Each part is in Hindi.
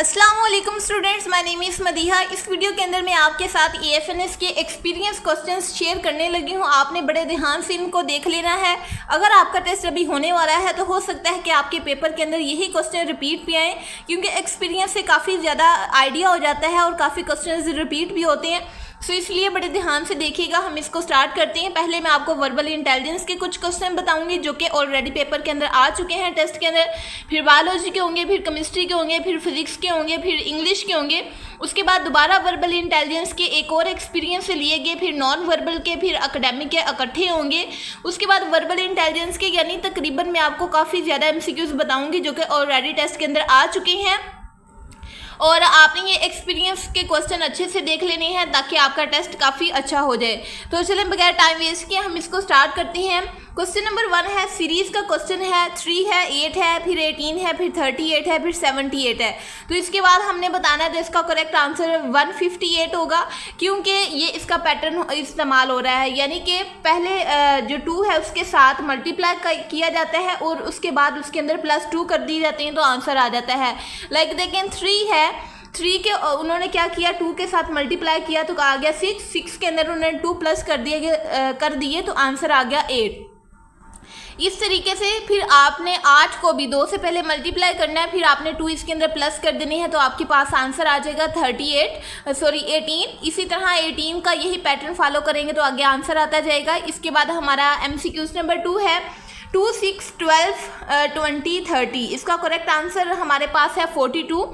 अस्सलाम वालेकुम students, my name is Madiha. इस वीडियो के अंदर मैं आपके साथ EFNS के एक्सपीरियंस क्वेश्चंस शेयर करने लगी हूँ। आपने बड़े ध्यान से इनको देख लेना है। अगर आपका टेस्ट अभी होने वाला है तो हो सकता है कि आपके पेपर के अंदर यही क्वेश्चन रिपीट भी आएँ, क्योंकि एक्सपीरियंस से काफ़ी ज़्यादा आइडिया हो जाता है और काफ़ी क्वेश्चन रिपीट भी होते हैं। सो इसलिए बड़े ध्यान से देखिएगा। हम इसको स्टार्ट करते हैं। पहले मैं आपको वर्बल इंटेलिजेंस के कुछ क्वेश्चन बताऊंगी जो कि ऑलरेडी पेपर के अंदर आ चुके हैं टेस्ट के अंदर। फिर बायोलॉजी के होंगे, फिर केमिस्ट्री के होंगे, फिर फिजिक्स के होंगे, फिर इंग्लिश के होंगे। उसके बाद दोबारा वर्बल इंटेलिजेंस के एक और एक्सपीरियंस से लिए गए, फिर नॉन वर्बल के, फिर अकेडमिक के इकट्ठे होंगे। उसके बाद वर्बल इंटेलिजेंस के यानी तकरीबन मैं आपको काफ़ी ज़्यादा MCQs बताऊँगी जो कि ऑलरेडी टेस्ट के अंदर आ चुके हैं, और आपने ये एक्सपीरियंस के क्वेश्चन अच्छे से देख लेने हैं ताकि आपका टेस्ट काफ़ी अच्छा हो जाए। तो चलें बगैर टाइम वेस्ट किए हम इसको स्टार्ट करते हैं। क्वेश्चन नंबर 1 है, सीरीज़ का क्वेश्चन है। 3 है, 8 है, फिर 18 है, फिर 38 है, फिर 78 है। तो इसके बाद हमने बताना है तो इसका करेक्ट आंसर 158 होगा, क्योंकि ये इसका पैटर्न इस्तेमाल हो रहा है, यानी कि पहले जो 2 है उसके साथ मल्टीप्लाई किया जाता है और उसके बाद उसके अंदर +2 कर दिए जाते हैं तो आंसर आ जाता है। लाइक देखें 3 है, 3 के उन्होंने क्या किया, 2 के साथ मल्टीप्लाई किया तो आ गया 6, 6 के अंदर उन्होंने 2 प्लस कर दिए तो आंसर आ गया 8। इस तरीके से फिर आपने 8 को भी 2 से पहले मल्टीप्लाई करना है, फिर आपने 2 इसके अंदर प्लस कर देनी है तो आपके पास आंसर आ जाएगा 18। इसी तरह 18 का यही पैटर्न फॉलो करेंगे तो आगे आंसर आता जाएगा। इसके बाद हमारा MCQs नंबर 2 है, 2, 6, 12, 20, 30। इसका करेक्ट आंसर हमारे पास है 42।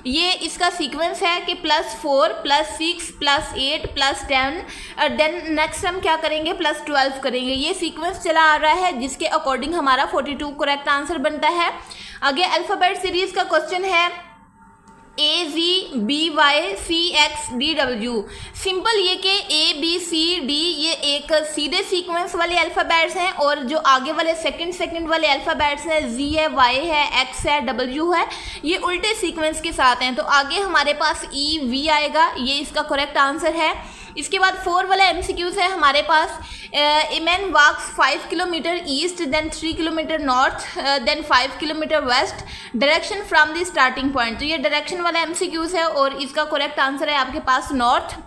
ये इसका सीक्वेंस है कि +4 +6 +8 +10, देन नेक्स्ट हम क्या करेंगे +12 करेंगे। ये सीक्वेंस चला आ रहा है जिसके अकॉर्डिंग हमारा 42 करेक्ट आंसर बनता है। आगे अल्फ़ाबेट सीरीज़ का क्वेश्चन है AZBYCXDW। सिंपल ये कि ABCD ये एक सीधे सीक्वेंस वाले अल्फ़ाबेट्स हैं और जो आगे वाले सेकंड वाले अल्फ़ाबेट्स हैं Z है, Y है, X है, W है, ये उल्टे सीक्वेंस के साथ हैं तो आगे हमारे पास EV आएगा। ये इसका करेक्ट आंसर है। इसके बाद 4 वाला MCQs है हमारे पास, A man walks 5 kilometre east, then 3 kilometre north, then 5 kilometre west, direction from the starting point. तो ये डायरेक्शन वाला MCQs है और इसका करेक्ट आंसर है आपके पास नॉर्थ।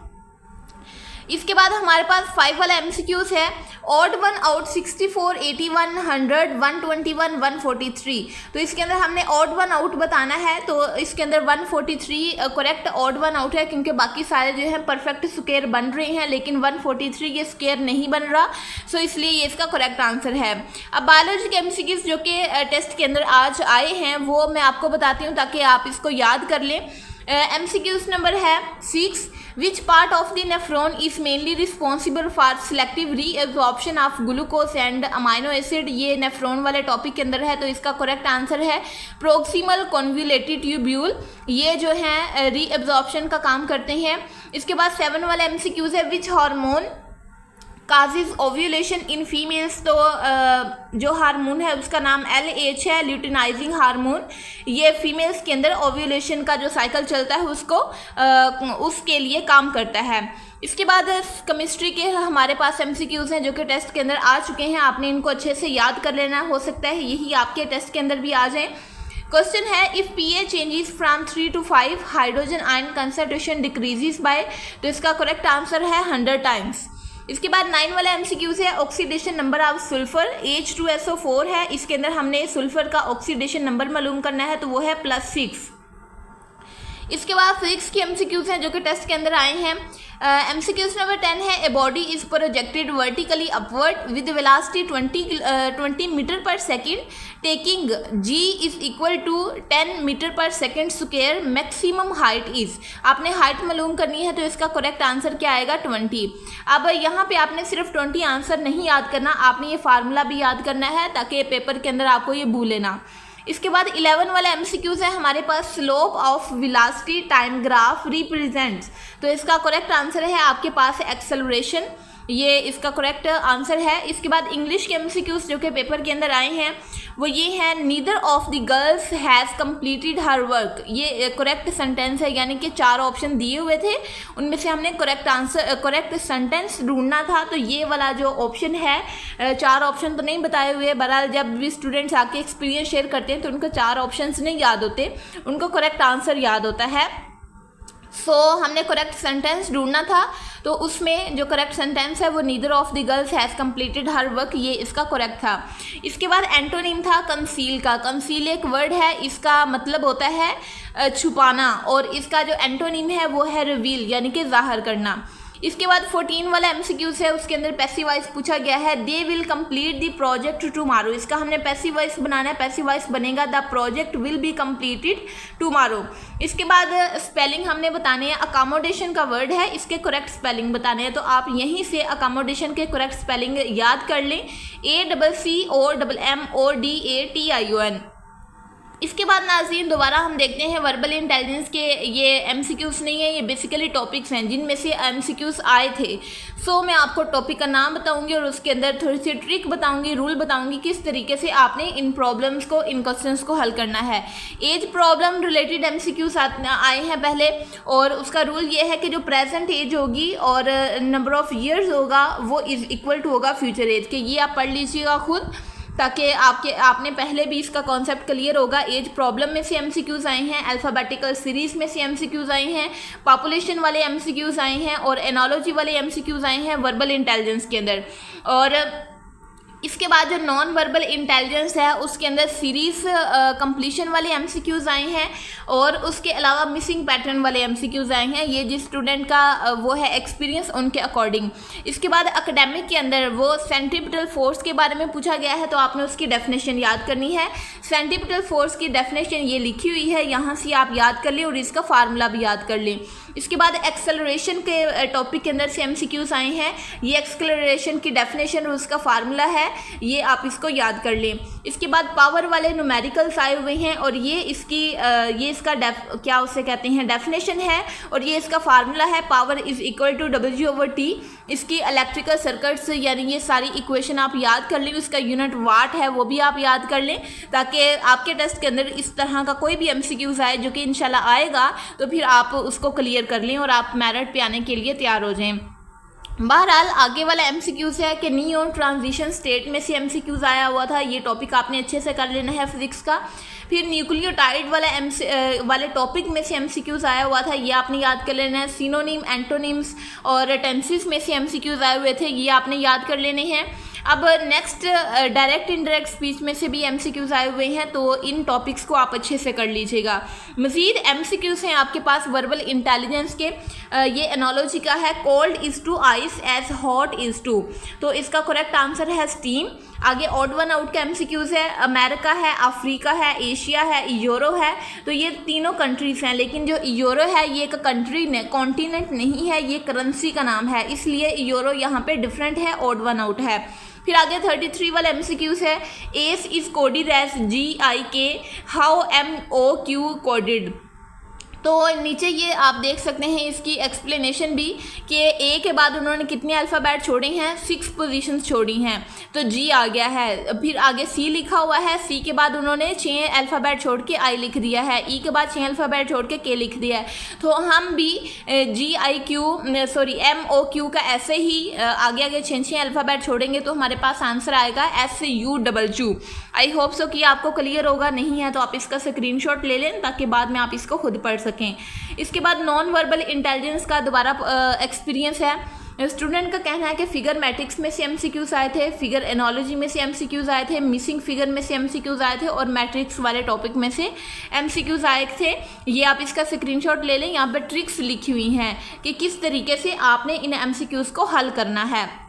इसके बाद हमारे पास 5 वाला MCQs है, ऑड 1 आउट 64, 81, 100, 121, 143। तो इसके अंदर हमने ऑड 1 आउट बताना है तो इसके अंदर 143 करेक्ट ऑड 1 आउट है, क्योंकि बाकी सारे जो हैं परफेक्ट स्क्वायर बन रहे हैं लेकिन 143 ये स्क्वायर नहीं बन रहा, सो इसलिए ये इसका करेक्ट आंसर है। अब बायोलॉजी के MCQs जो कि टेस्ट के अंदर आज आए हैं वो मैं आपको बताती हूँ ताकि आप इसको याद कर लें। MCQs नंबर है 6, which part of the nephron is mainly responsible for selective reabsorption of glucose and amino acid. ये नेफ्रॉन वाले टॉपिक के अंदर है तो इसका करेक्ट आंसर है प्रोक्सिमल कॉन्वोल्यूटेड ट्यूब्यूल। ये जो है रीअब्जॉर्प्शन का काम करते हैं। इसके बाद 7 वाला MCQs है, which hormone causes ovulation in females. तो जो हार्मोन है उसका नाम LH है, ल्यूटिनाइजिंग हार्मोन। ये फीमेल्स के अंदर ओव्यूलेशन का जो साइकिल चलता है उसको उसके लिए काम करता है। इसके बाद केमिस्ट्री के हमारे पास MCQs हैं जो कि टेस्ट के अंदर आ चुके हैं, आपने इनको अच्छे से याद कर लेना। हो सकता है यही आपके टेस्ट के अंदर भी आ जाए। क्वेश्चन है, if pH changes from 3 to 5 hydrogen ion concentration decreases by. तो इसका करेक्ट आंसर है 100 टाइम्स। इसके बाद 9 वाला MCQs है, oxidation number of sulphur. H2SO4 है, इसके अंदर हमने सल्फर का ऑक्सीडेशन नंबर मालूम करना है तो वो है +6। इसके बाद फिजिक्स की MCQs हैं जो कि टेस्ट के अंदर आए हैं। MCQs नंबर 10 है, a body is projected vertically upward with velocity 20 metre per second, taking G is equal to 10 metre per second square, maximum height is. आपने हाइट मालूम करनी है तो इसका करेक्ट आंसर क्या आएगा 20। अब यहाँ पे आपने सिर्फ 20 आंसर नहीं याद करना, आपने ये फार्मूला भी याद करना है ताकि पेपर के अंदर आपको ये भूले ना। इसके बाद 11 वाला MCQs है हमारे पास, slope of velocity time graph represents. तो इसका करेक्ट आंसर है आपके पास एक्सेलरेशन। ये इसका करेक्ट आंसर है। इसके बाद इंग्लिश के एमसीक्यूज जो कि पेपर के अंदर आए हैं वो ये है, neither of the girls has completed her work. ये करेक्ट सेंटेंस है, यानी कि 4 ऑप्शन दिए हुए थे, उनमें से हमने करेक्ट सेंटेंस ढूंढना था। तो ये वाला जो ऑप्शन है, 4 ऑप्शन तो नहीं बताए हुए। बहरहाल जब भी स्टूडेंट्स आके एक्सपीरियंस शेयर करते हैं तो उनको 4 ऑप्शन नहीं याद होते, उनको करेक्ट आंसर याद होता है। हमने करेक्ट सेंटेंस ढूंढना था, तो उसमें जो करेक्ट सेंटेंस है वो neither of the girls has completed her work, ये इसका करेक्ट था। इसके बाद एंटोनिम था कंसील का। कंसील एक वर्ड है, इसका मतलब होता है छुपाना, और इसका जो एंटोनिम है वो है रिवील, यानी कि जाहिर करना। इसके बाद 14 वाला एमसीक्यूज है, उसके अंदर पैसिव वॉइस पूछा गया है, they will complete the project tomorrow. इसका हमने पैसिव वॉइस बनाना है, पैसिव वॉइस बनेगा the project will be completed tomorrow. इसके बाद स्पेलिंग हमने बताने हैं, अकोमोडेशन का वर्ड है, इसके करेक्ट स्पेलिंग बताने हैं, तो आप यहीं से अकोमोडेशन के करेक्ट स्पेलिंग याद कर लें, ACCOMMODATION। इसके बाद नाज़रीन दोबारा हम देखते हैं वर्बल इंटेलिजेंस के, ये एमसीक्यूज नहीं है, ये बेसिकली टॉपिक्स हैं जिनमें से एमसीक्यूज आए थे। मैं आपको टॉपिक का नाम बताऊंगी और उसके अंदर थोड़ी सी ट्रिक बताऊंगी, रूल बताऊंगी किस तरीके से आपने इन प्रॉब्लम्स को, इन क्वेश्चंस को हल करना है। एज प्रॉब्लम रिलेटेड एमसीक्यूज आए हैं पहले, और उसका रूल ये है कि जो प्रेजेंट एज होगी और नंबर ऑफ ईयर्स होगा वो इज इक्वल टू होगा फ्यूचर एज के। ये आप पढ़ लीजिएगा खुद, ताकि आपने पहले भी इसका कॉन्सेप्ट क्लियर होगा। एज प्रॉब्लम में से एमसीक्यूज आए हैं, अल्फ़ाबेटिकल सीरीज़ में से एमसीक्यूज आए हैं, पॉपुलेशन वाले एमसीक्यूज आए हैं, और एनोलॉजी वाले एमसीक्यूज आए हैं वर्बल इंटेलिजेंस के अंदर। और इसके बाद जो नॉन वर्बल इंटेलिजेंस है उसके अंदर सीरीज़ कंप्लीशन वाले एमसीक्यूज आए हैं, और उसके अलावा मिसिंग पैटर्न वाले एमसीक्यूज आए हैं, ये जिस स्टूडेंट का वो है एक्सपीरियंस उनके अकॉर्डिंग। इसके बाद एकेडमिक के अंदर वो सेंट्रीपिटल फोर्स के बारे में पूछा गया है, तो आपने उसकी डेफिनेशन याद करनी है। सेंट्रीपिटल फोर्स की डेफिनेशन ये लिखी हुई है, यहाँ से आप याद कर लें और इसका फार्मूला भी याद कर लें। इसके बाद एक्सेलरेशन के टॉपिक के अंदर से एमसीक्यूज आए हैं, ये एक्सेलरेशन की डेफिनेशन और उसका फार्मूला है, ये आप इसको याद कर लें। इसके बाद पावर वाले न्यूमेरिकल्स आए हुए हैं, और ये इसका क्या उसे कहते हैं डेफिनेशन है, और ये इसका फार्मूला है, power is equal to W/T। इसकी इलेक्ट्रिकल सर्किट्स यानी ये सारी इक्वेशन आप याद कर लें, उसका यूनिट वाट है वो भी आप याद कर लें, ताकि आपके टेस्ट के अंदर इस तरह का कोई भी एमसीक्यूज आए, जो कि इंशाल्लाह आएगा, तो फिर आप उसको क्लियर कर लें और आप मेरिट पे आने के लिए तैयार हो जाएं। बहरहाल आगे वाला एमसीक्यूज है कि नियॉन ट्रांजिशन स्टेट में से एमसीक्यूज आया हुआ था, ये टॉपिक आपने अच्छे से कर लेना है फिजिक्स का। फिर न्यूक्लियोटाइड वाले टॉपिक में से एमसीक्यूज आया हुआ था, ये आपने याद कर लेना है। सिनोनिम, एंटोनिम्स और टेंसेस में से एमसीक्यूज आए हुए थे, ये आपने याद कर लेने हैं। अब नेक्स्ट डायरेक्ट इनडायरेक्ट स्पीच में से भी एमसीक्यूज आए हुए हैं, तो इन टॉपिक्स को आप अच्छे से कर लीजिएगा। मज़ीद एमसीक्यूज हैं आपके पास वर्बल इंटेलिजेंस के, ये एनोलॉजी का है, cold is to ice as hot is to, तो इसका करेक्ट आंसर है स्टीम। आगे ऑड वन आउट का एमसीक्यूज है, अमेरिका है, अफ्रीका है, एशिया है, यूरो है, तो ये तीनों कंट्रीज़ हैं, लेकिन जो यूरो है ये एक कंट्री ने कॉन्टिनेंट नहीं है, ये करेंसी का नाम है, इसलिए यूरो यहाँ पे डिफरेंट है, ऑड वन आउट है। फिर आगे 33 वाला एमसीक्यूज है, S is coded as GIK, how MOQ coded. तो नीचे ये आप देख सकते हैं इसकी एक्सप्लेनेशन भी, कि ए के बाद उन्होंने कितने अल्फ़ाबेट छोड़े हैं, 6 पोजीशंस छोड़ी हैं, तो जी आ गया है। फिर आगे सी लिखा हुआ है, सी के बाद उन्होंने 6 अल्फ़ाबेट छोड़ के आई लिख दिया है, ई के बाद 6 अल्फ़ाबेट छोड़ के के लिख दिया है, तो हम भी MOQ का ऐसे ही आगे आगे 6 अल्फ़ाबेट छोड़ेंगे, तो हमारे पास आंसर आएगा SUW। आई होप सो कि आपको क्लियर होगा, नहीं है तो आप इसका स्क्रीनशॉट ले लें ताकि बाद में आप इसको खुद पढ़ सकें। इसके बाद नॉन वर्बल इंटेलिजेंस का दोबारा एक्सपीरियंस है। स्टूडेंट का कहना है कि फिगर मैट्रिक्स में से एमसीक्यूज आए थे, फिगर एनोलॉजी में से एमसीक्यूज आए थे, मिसिंग फिगर में से एमसीक्यूज आए थे, और मैट्रिक्स वाले टॉपिक में से एमसीक्यूज आए थे। ये आप इसका स्क्रीनशॉट ले लें, यहाँ पर ट्रिक्स लिखी हुई हैं कि किस तरीके से आपने इन एमसीक्यूज को हल करना है।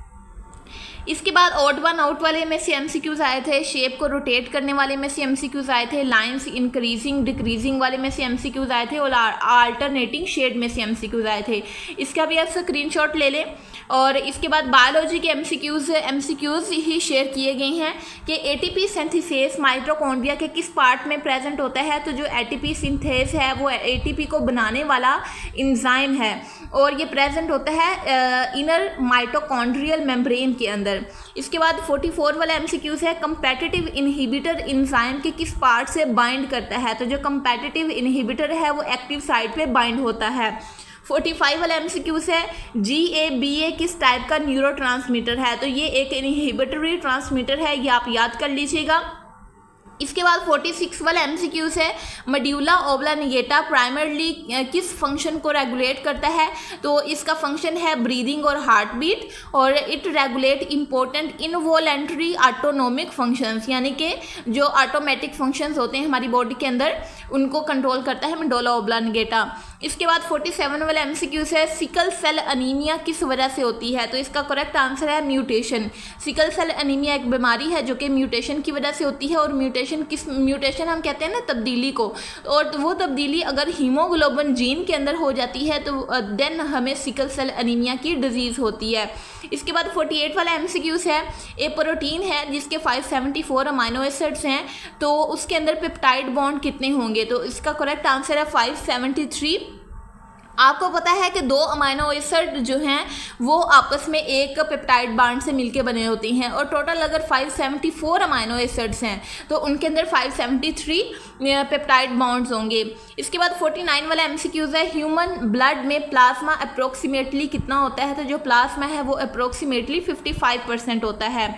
इसके बाद ऑड वन आउट वाले में से एमसीक्यूज आए थे, शेप को रोटेट करने वाले में से एमसीक्यूज आए थे, लाइंस इंक्रीजिंग डिक्रीजिंग वाले में से एमसीक्यूज आए थे, और अल्टरनेटिंग शेड में से एमसीक्यूज आए थे। इसका भी आप स्क्रीनशॉट ले लें। और इसके बाद बायोलॉजी के एमसीक्यूज ही शेयर किए गए हैं कि एटीपी सिंथेसिस माइटोकॉन्ड्रिया के किस पार्ट में प्रेजेंट होता है, तो जो एटीपी सिंथेस है वो एटीपी को बनाने वाला इंजाइम है, और ये प्रेजेंट होता है इनर माइटोकॉन्ड्रियल मेम्ब्रेन के अंदर। इसके बाद 44 वाला एमसीक्यूज है, कंपेटिटिव इनहिबिटर एंजाइम के किस पार्ट से बाइंड करता है। तो जो कंपेटिटिव इनहिबिटर है वो एक्टिव साइट पे बाइंड होता है। 45 वाला एमसीक्यूज है, GABA किस टाइप का न्यूरोट्रांसमीटर है। तो ये एक इनहिबिटरी ट्रांसमीटर है, ये आप याद कर लीजिएगा। इसके बाद 46 वाला एमसीक्यूज है, मेडुला ओब्लांगेटा प्राइमरली किस फंक्शन को रेगुलेट करता है। तो इसका फंक्शन है ब्रीदिंग और हार्ट बीट, और it regulate important involuntary autonomic functions, यानी कि जो ऑटोमेटिक फंक्शंस होते हैं हमारी बॉडी के अंदर उनको कंट्रोल करता है मेडुला ओब्लांगेटा। इसके बाद 47 वाला एमसीक्यूज है, सिकल सेल अनीमिया किस वजह से होती है। तो इसका करेक्ट आंसर है म्यूटेशन। सिकल सेल अनीमिया एक बीमारी है जो कि म्यूटेशन की वजह से होती है, और म्यूटेशन हम कहते हैं ना तब्दीली को, और वो तब्दीली अगर हीमोग्लोबिन जीन के अंदर हो जाती है तो देन हमें सिकल सेल अनीमिया की डिजीज़ होती है। इसके बाद 48 वाला एमसीक्यूज है, ए प्रोटीन है जिसके 574 अमाइनो एसिड्स हैं, तो उसके अंदर पेप्टाइड बॉन्ड कितने होंगे। तो इसका करेक्ट आंसर है 573। आपको पता है कि 2 अमाइनो एसिड जो हैं वो आपस में एक पेप्टाइड बॉन्ड से मिलके बने होते हैं, और टोटल अगर 574 अमाइनो एसिड्स हैं तो उनके अंदर 573 पेप्टाइड बॉन्ड्स होंगे। इसके बाद 49 वाला एमसीक्यूज है, ह्यूमन ब्लड में प्लाज्मा अप्रोक्सीमेटली कितना होता है। तो जो प्लाज्मा है वो अप्रोक्सीमेटली 55% होता है।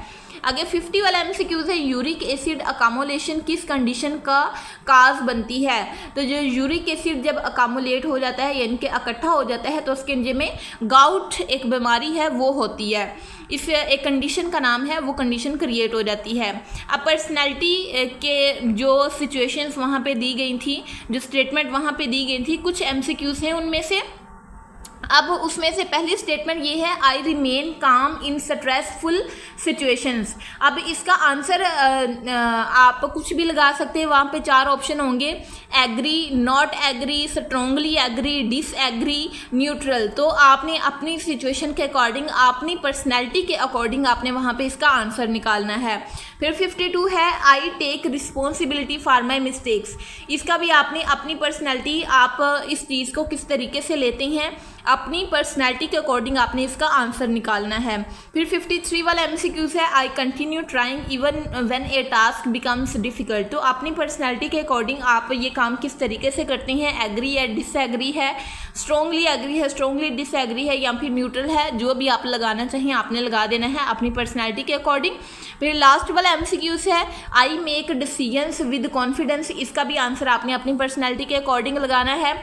आगे 50 वाला एमसीक्यूज है, यूरिक एसिड अकामुलेशन किस कंडीशन का काज बनती है। तो जो यूरिक एसिड जब अकामुलेट हो जाता है यानी कि इकट्ठा हो जाता है तो उसके में गाउट एक बीमारी है वो होती है। इस एक कंडीशन का नाम है, वो कंडीशन क्रिएट हो जाती है। अब पर्सनैलिटी के जो सिचुएशंस वहाँ पे दी गई थी, जो स्टेटमेंट वहाँ पे दी गई थी, कुछ एमसीक्यूज हैं उनमें से। अब उसमें से पहली स्टेटमेंट ये है, आई रिमेन काम इन स्ट्रेसफुल सिचुएशंस। अब इसका आंसर आप कुछ भी लगा सकते हैं, वहाँ पे 4 ऑप्शन होंगे, agree, not agree, strongly agree, disagree, neutral. तो आपने अपनी सिचुएशन के अकॉर्डिंग, अपनी पर्सनैलिटी के अकॉर्डिंग आपने वहाँ पे इसका आंसर निकालना है। फिर 52 है, I take responsibility for my mistakes. इसका भी आपने अपनी पर्सनैलिटी, आप इस चीज़ को किस तरीके से लेते हैं, अपनी पर्सनैलिटी के अकॉर्डिंग आपने इसका आंसर निकालना है। फिर 53 वाला एमसीक्यूज है, I continue trying even when A task becomes difficult. तो अपनी पर्सनैलिटी के अकॉर्डिंग आप ये काम किस तरीके से करते हैं, एग्री है, डिसएग्री है, स्ट्रोंगली एग्री है, स्ट्रोंगली डिसएग्री है, या फिर न्यूट्रल है। जो भी आप लगाना चाहिए आपने लगा देना है अपनी पर्सनैलिटी के अकॉर्डिंग। फिर लास्ट वाला एमसीक्यूज है, I make decisions with confidence. इसका भी आंसर आपने अपनी पर्सनैलिटी के अकॉर्डिंग लगाना है।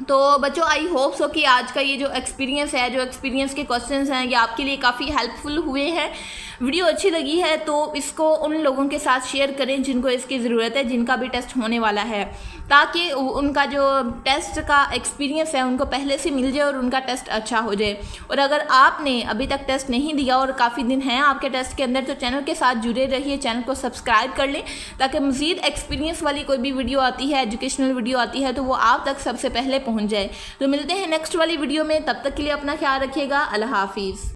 तो बच्चों आई होप सो कि आज का ये जो एक्सपीरियंस है, जो एक्सपीरियंस के क्वेश्चंस हैं, ये आपके लिए काफ़ी हेल्पफुल हुए हैं। वीडियो अच्छी लगी है तो इसको उन लोगों के साथ शेयर करें जिनको इसकी ज़रूरत है, जिनका भी टेस्ट होने वाला है, ताकि उनका जो टेस्ट का एक्सपीरियंस है उनको पहले से मिल जाए और उनका टेस्ट अच्छा हो जाए। और अगर आपने अभी तक टेस्ट नहीं दिया और काफ़ी दिन हैं आपके टेस्ट के अंदर, तो चैनल के साथ जुड़े रहिए, चैनल को सब्सक्राइब कर लें, ताकि मज़ीद एक्सपीरियंस वाली कोई भी वीडियो आती है, एजुकेशनल वीडियो आती है, तो वो आप तक सबसे पहले पहुँच जाए। तो मिलते हैं नेक्स्ट वाली वीडियो में, तब तक के लिए अपना ख्याल रखिएगा। अल्लाह हाफिज़।